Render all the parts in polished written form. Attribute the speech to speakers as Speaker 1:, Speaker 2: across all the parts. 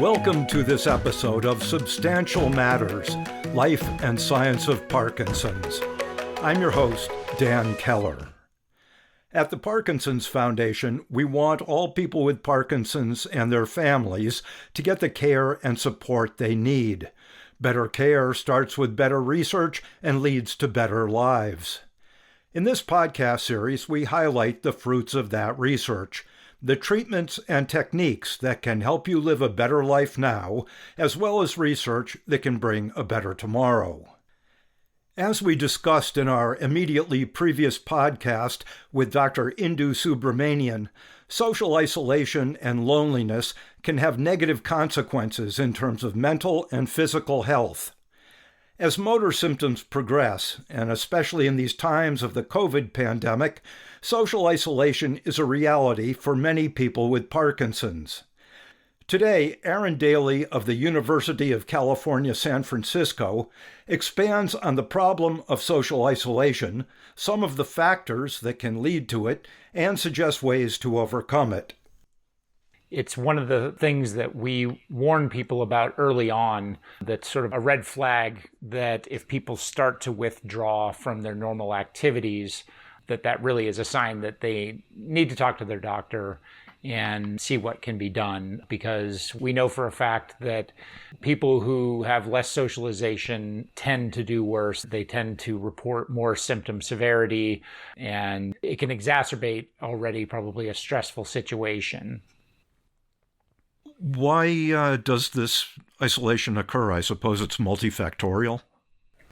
Speaker 1: Welcome to this episode of Substantial Matters, Life and Science of Parkinson's. I'm your host, Dan Keller. At the Parkinson's Foundation, we want all people with Parkinson's and their families to get the care and support they need. Better care starts with better research and leads to better lives. In this podcast series, we highlight the fruits of that research, the treatments and techniques that can help you live a better life now, as well as research that can bring a better tomorrow. As we discussed in our immediately previous podcast with Dr. Indu Subramanian, social isolation and loneliness can have negative consequences in terms of mental and physical health. As motor symptoms progress, and especially in these times of the COVID pandemic, social isolation is a reality for many people with Parkinson's. Today, Aaron Daley of the University of California, San Francisco expands on the problem of social isolation, some of the factors that can lead to it, and suggests ways to overcome it.
Speaker 2: It's one of the things that we warn people about early on, that's sort of a red flag that if people start to withdraw from their normal activities, that really is a sign that they need to talk to their doctor and see what can be done, because we know for a fact that people who have less socialization tend to do worse. They tend to report more symptom severity, and it can exacerbate already probably a stressful situation.
Speaker 1: Why does this isolation occur? I suppose it's multifactorial.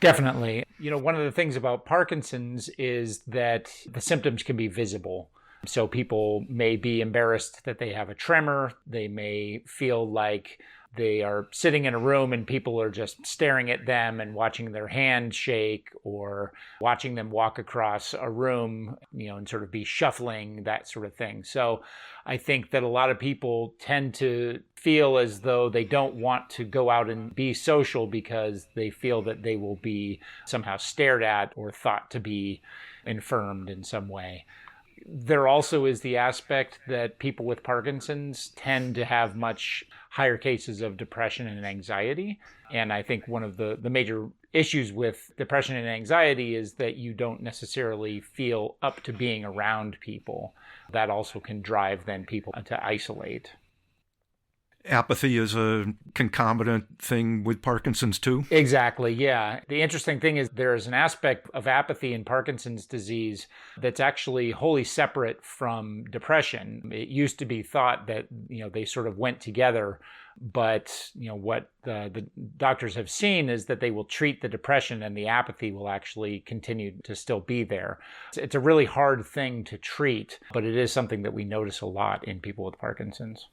Speaker 2: Definitely. One of the things about Parkinson's is that the symptoms can be visible. So people may be embarrassed that they have a tremor. They may feel like they are sitting in a room and people are just staring at them and watching their hand shake, or watching them walk across a room, and sort of be shuffling, that sort of thing. So I think that a lot of people tend to feel as though they don't want to go out and be social because they feel that they will be somehow stared at or thought to be infirmed in some way. There also is the aspect that people with Parkinson's tend to have much higher cases of depression and anxiety. And I think one of the major issues with depression and anxiety is that you don't necessarily feel up to being around people. That also can drive then people to isolate.
Speaker 1: Apathy is a concomitant thing with Parkinson's too?
Speaker 2: Exactly, yeah. The interesting thing is there is an aspect of apathy in Parkinson's disease that's actually wholly separate from depression. It used to be thought that, they sort of went together, but, what the doctors have seen is that they will treat the depression and the apathy will actually continue to still be there. It's a really hard thing to treat, but it is something that we notice a lot in people with Parkinson's.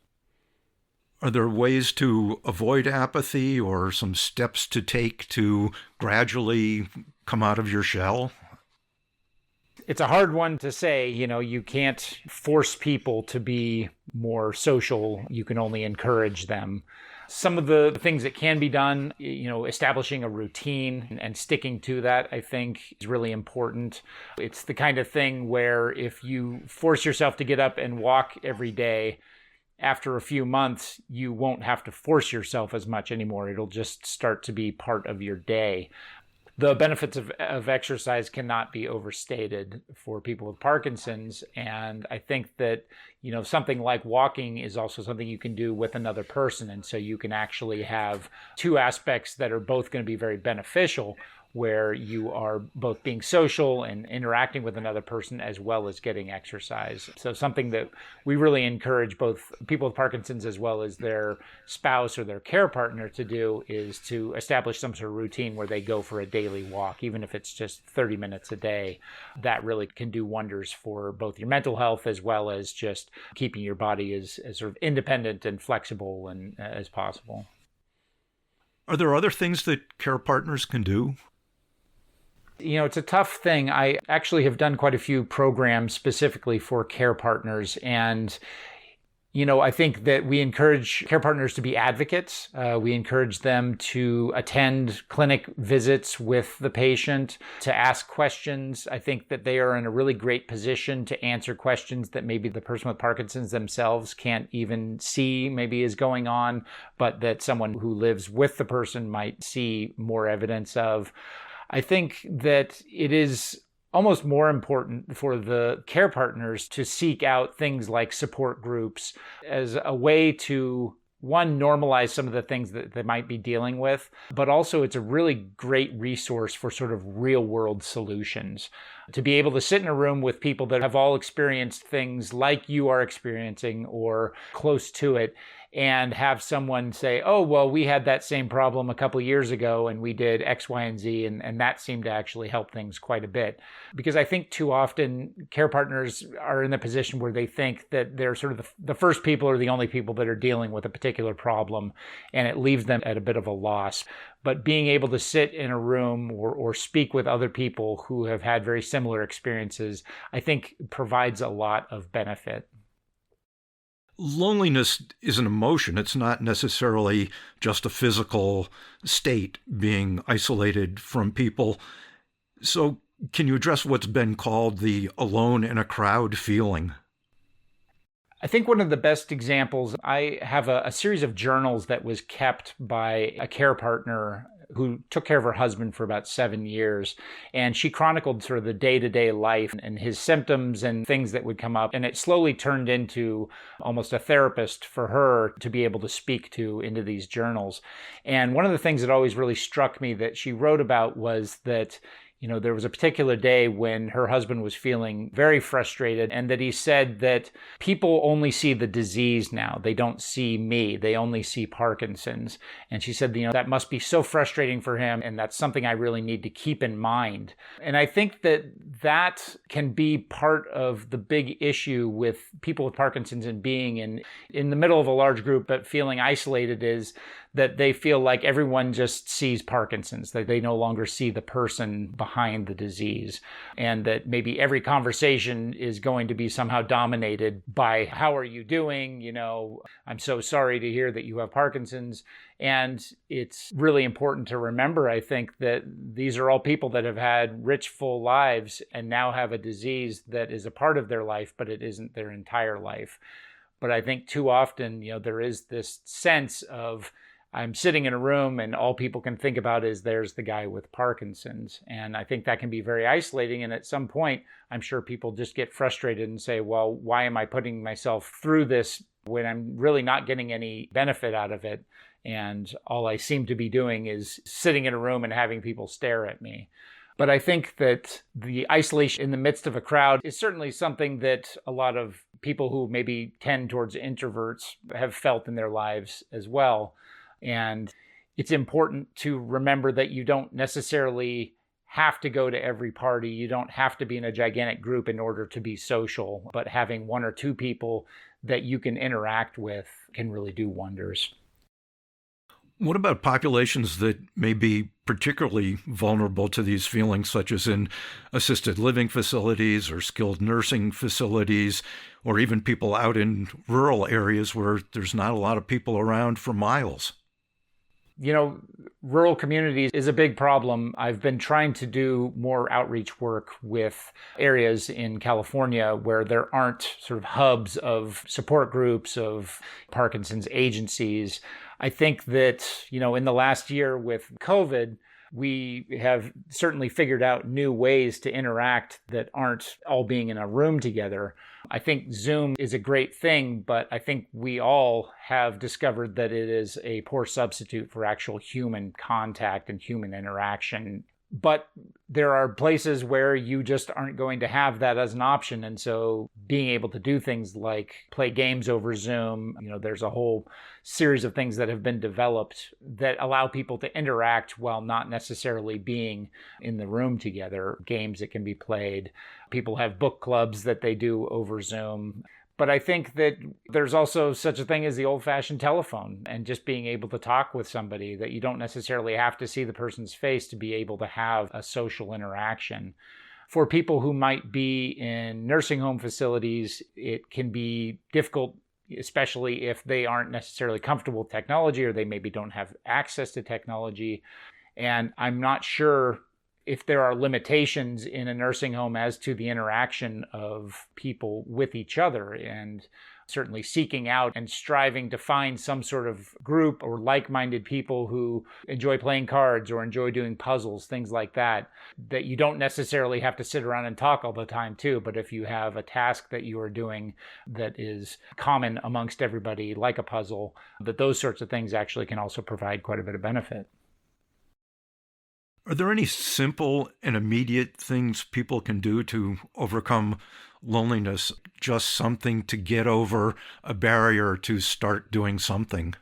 Speaker 1: Are there ways to avoid apathy or some steps to take to gradually come out of your shell?
Speaker 2: It's a hard one to say. You can't force people to be more social. You can only encourage them. Some of the things that can be done, establishing a routine and sticking to that, I think is really important. It's the kind of thing where if you force yourself to get up and walk every day, after a few months, you won't have to force yourself as much anymore. It'll just start to be part of your day. The benefits of exercise cannot be overstated for people with Parkinson's. And I think that, something like walking is also something you can do with another person. And so you can actually have two aspects that are both going to be very beneficial, where you are both being social and interacting with another person as well as getting exercise. So something that we really encourage both people with Parkinson's as well as their spouse or their care partner to do is to establish some sort of routine where they go for a daily walk, even if it's just 30 minutes a day. That really can do wonders for both your mental health as well as just keeping your body as sort of independent and flexible and as possible.
Speaker 1: Are there other things that care partners can do?
Speaker 2: It's a tough thing. I actually have done quite a few programs specifically for care partners. And, I think that we encourage care partners to be advocates. We encourage them to attend clinic visits with the patient, to ask questions. I think that they are in a really great position to answer questions that maybe the person with Parkinson's themselves can't even see maybe is going on, but that someone who lives with the person might see more evidence of. I think that it is almost more important for the care partners to seek out things like support groups as a way to, one, normalize some of the things that they might be dealing with, but also it's a really great resource for sort of real world solutions. To be able to sit in a room with people that have all experienced things like you are experiencing or close to it, and have someone say, oh, well, we had that same problem a couple of years ago and we did X, Y, and Z, and that seemed to actually help things quite a bit. Because I think too often care partners are in the position where they think that they're sort of the first people or the only people that are dealing with a particular problem, and it leaves them at a bit of a loss. But being able to sit in a room or speak with other people who have had very similar experiences, I think provides a lot of benefit.
Speaker 1: Loneliness is an emotion. It's not necessarily just a physical state, being isolated from people. So can you address what's been called the alone in a crowd feeling?
Speaker 2: I think one of the best examples, I have a series of journals that was kept by a care partner who took care of her husband for about 7 years. And she chronicled sort of the day-to-day life and his symptoms and things that would come up. And it slowly turned into almost a therapist for her to be able to speak to into these journals. And one of the things that always really struck me that she wrote about was that there was a particular day when her husband was feeling very frustrated, and that he said that people only see the disease now. They don't see me. They only see Parkinson's. And she said, that must be so frustrating for him, and that's something I really need to keep in mind. And I think that can be part of the big issue with people with Parkinson's and being in the middle of a large group but feeling isolated is that they feel like everyone just sees Parkinson's, that they no longer see the person behind the disease, and that maybe every conversation is going to be somehow dominated by, how are you doing? I'm so sorry to hear that you have Parkinson's. And it's really important to remember, I think, that these are all people that have had rich, full lives and now have a disease that is a part of their life, but it isn't their entire life. But I think too often, there is this sense of, I'm sitting in a room and all people can think about is there's the guy with Parkinson's. And I think that can be very isolating. And at some point, I'm sure people just get frustrated and say, well, why am I putting myself through this when I'm really not getting any benefit out of it? And all I seem to be doing is sitting in a room and having people stare at me. But I think that the isolation in the midst of a crowd is certainly something that a lot of people who maybe tend towards introverts have felt in their lives as well. And it's important to remember that you don't necessarily have to go to every party. You don't have to be in a gigantic group in order to be social, but having one or two people that you can interact with can really do wonders.
Speaker 1: What about populations that may be particularly vulnerable to these feelings, such as in assisted living facilities or skilled nursing facilities, or even people out in rural areas where there's not a lot of people around for miles?
Speaker 2: Rural communities is a big problem. I've been trying to do more outreach work with areas in California where there aren't sort of hubs of support groups, of Parkinson's agencies. I think that, in the last year with COVID, we have certainly figured out new ways to interact that aren't all being in a room together. I think Zoom is a great thing, but I think we all have discovered that it is a poor substitute for actual human contact and human interaction. But there are places where you just aren't going to have that as an option. And so being able to do things like play games over Zoom, there's a whole series of things that have been developed that allow people to interact while not necessarily being in the room together. Games that can be played. People have book clubs that they do over Zoom. But I think that there's also such a thing as the old-fashioned telephone and just being able to talk with somebody, that you don't necessarily have to see the person's face to be able to have a social interaction. For people who might be in nursing home facilities, it can be difficult especially if they aren't necessarily comfortable with technology or they maybe don't have access to technology. And I'm not sure if there are limitations in a nursing home as to the interaction of people with each other, and certainly seeking out and striving to find some sort of group or like-minded people who enjoy playing cards or enjoy doing puzzles, things like that, that you don't necessarily have to sit around and talk all the time too. But if you have a task that you are doing that is common amongst everybody, like a puzzle, that those sorts of things actually can also provide quite a bit of benefit.
Speaker 1: Are there any simple and immediate things people can do to overcome loneliness? Just something to get over a barrier to start doing something?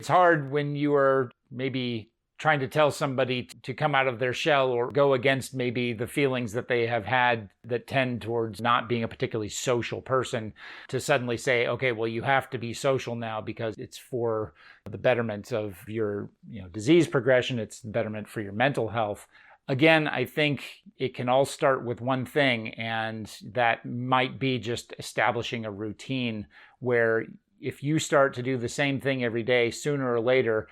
Speaker 2: It's hard when you are maybe trying to tell somebody to come out of their shell or go against maybe the feelings that they have had that tend towards not being a particularly social person, to suddenly say, okay, well, you have to be social now because it's for the betterment of your disease progression, it's the betterment for your mental health. Again, I think it can all start with one thing, and that might be just establishing a routine where if you start to do the same thing every day, sooner or later,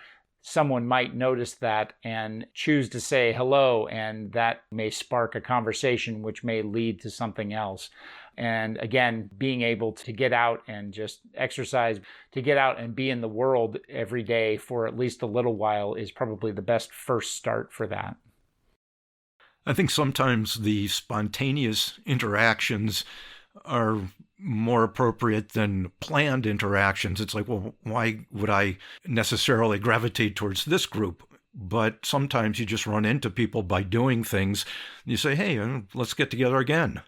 Speaker 2: someone might notice that and choose to say hello, and that may spark a conversation which may lead to something else. And again, being able to get out and just exercise, to get out and be in the world every day for at least a little while is probably the best first start for that.
Speaker 1: I think sometimes the spontaneous interactions are more appropriate than planned interactions. It's like, well, why would I necessarily gravitate towards this group? But sometimes you just run into people by doing things. You say, hey, let's get together again.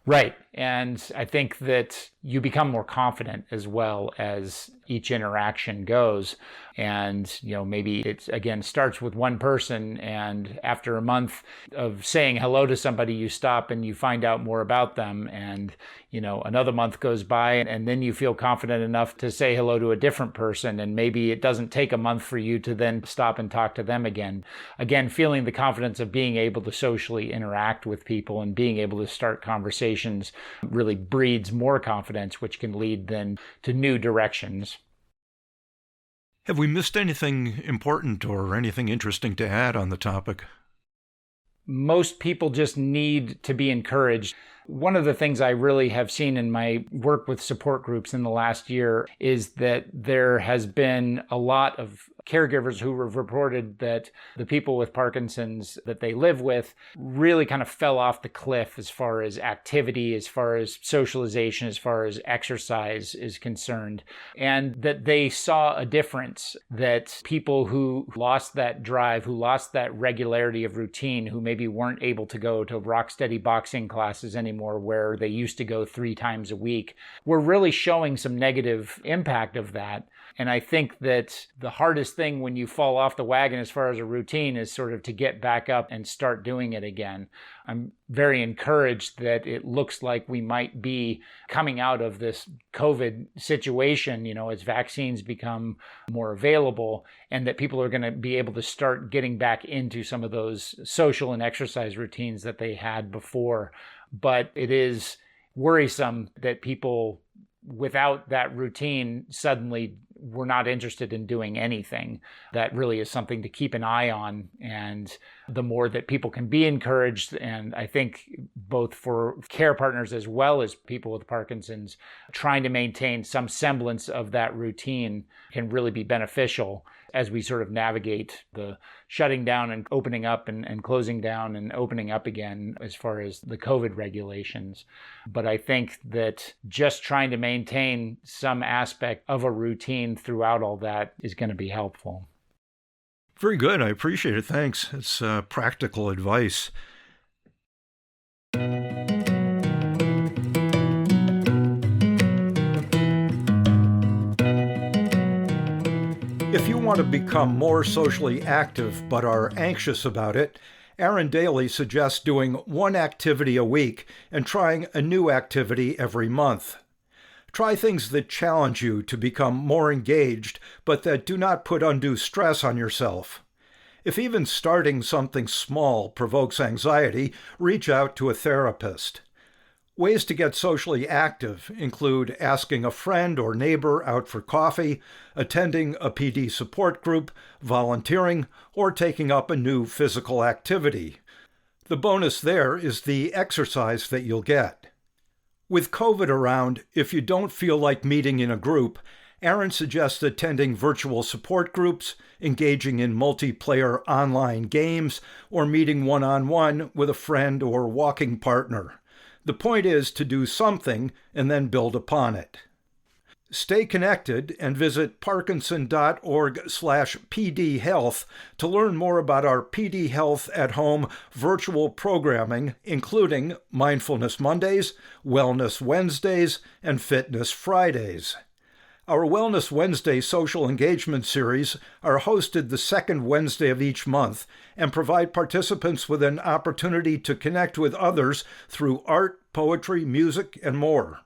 Speaker 2: Right. And I think that you become more confident as well as each interaction goes. And, maybe it again starts with one person, and after a month of saying hello to somebody, you stop and you find out more about them. And, another month goes by, and then you feel confident enough to say hello to a different person. And maybe it doesn't take a month for you to then stop and talk to them again. Again, feeling the confidence of being able to socially interact with people and being able to start conversations really breeds more confidence, which can lead then to new directions.
Speaker 1: Have we missed anything important or anything interesting to add on the topic?
Speaker 2: Most people just need to be encouraged. One of the things I really have seen in my work with support groups in the last year is that there has been a lot of caregivers who have reported that the people with Parkinson's that they live with really kind of fell off the cliff as far as activity, as far as socialization, as far as exercise is concerned, and that they saw a difference, that people who lost that drive, who lost that regularity of routine, who maybe weren't able to go to rock steady boxing classes anymore where they used to go 3 times a week, were really showing some negative impact of that. And I think that the hardest thing when you fall off the wagon as far as a routine is sort of to get back up and start doing it again. I'm very encouraged that it looks like we might be coming out of this COVID situation, as vaccines become more available, and that people are going to be able to start getting back into some of those social and exercise routines that they had before. But it is worrisome that people without that routine suddenly were not interested in doing anything. That really is something to keep an eye on. And the more that people can be encouraged, and I think both for care partners as well as people with Parkinson's, trying to maintain some semblance of that routine can really be beneficial as we sort of navigate the shutting down and opening up and closing down and opening up again as far as the COVID regulations. But I think that just trying to maintain some aspect of a routine throughout all that is going to be helpful.
Speaker 1: Very good. I appreciate it. Thanks. It's practical advice. If you want to become more socially active but are anxious about it, Aaron Daley suggests doing one activity a week and trying a new activity every month. Try things that challenge you to become more engaged, but that do not put undue stress on yourself. If even starting something small provokes anxiety, reach out to a therapist. Ways to get socially active include asking a friend or neighbor out for coffee, attending a PD support group, volunteering, or taking up a new physical activity. The bonus there is the exercise that you'll get. With COVID around, if you don't feel like meeting in a group, Aaron suggests attending virtual support groups, engaging in multiplayer online games, or meeting one-on-one with a friend or walking partner. The point is to do something and then build upon it. Stay connected and visit parkinson.org/pdhealth to learn more about our PD Health at Home virtual programming, including Mindfulness Mondays, Wellness Wednesdays, and Fitness Fridays. Our Wellness Wednesday social engagement series are hosted the second Wednesday of each month and provide participants with an opportunity to connect with others through art, poetry, music, and more.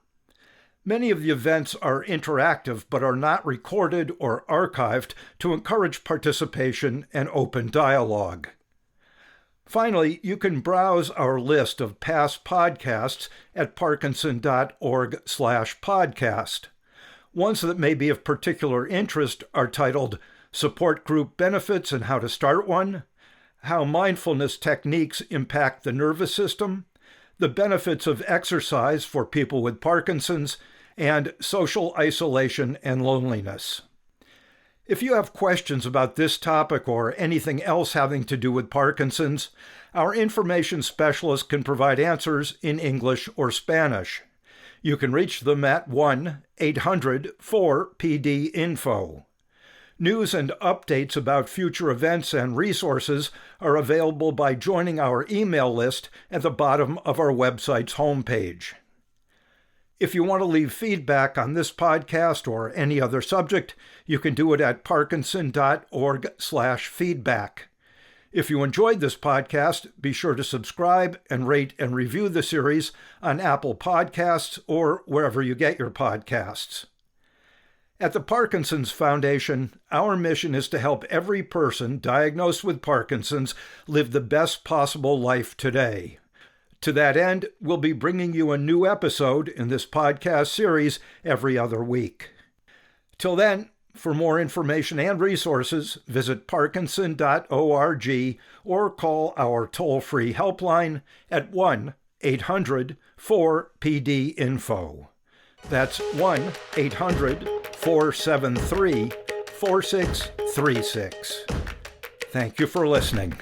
Speaker 1: Many of the events are interactive but are not recorded or archived to encourage participation and open dialogue. Finally, you can browse our list of past podcasts at parkinson.org/podcast. Ones that may be of particular interest are titled Support Group Benefits and How to Start One, How Mindfulness Techniques Impact the Nervous System, The Benefits of Exercise for People with Parkinson's, and Social Isolation and Loneliness. If you have questions about this topic or anything else having to do with Parkinson's, our information specialist can provide answers in English or Spanish. You can reach them at 1-800-4PD-INFO. News and updates about future events and resources are available by joining our email list at the bottom of our website's homepage. If you want to leave feedback on this podcast or any other subject, you can do it at parkinson.org/feedback. If you enjoyed this podcast, be sure to subscribe and rate and review the series on Apple Podcasts or wherever you get your podcasts. At the Parkinson's Foundation, our mission is to help every person diagnosed with Parkinson's live the best possible life today. To that end, we'll be bringing you a new episode in this podcast series every other week. Till then, for more information and resources, visit parkinson.org or call our toll-free helpline at 1-800-4PD-INFO. That's 1-800-473-4636. Thank you for listening.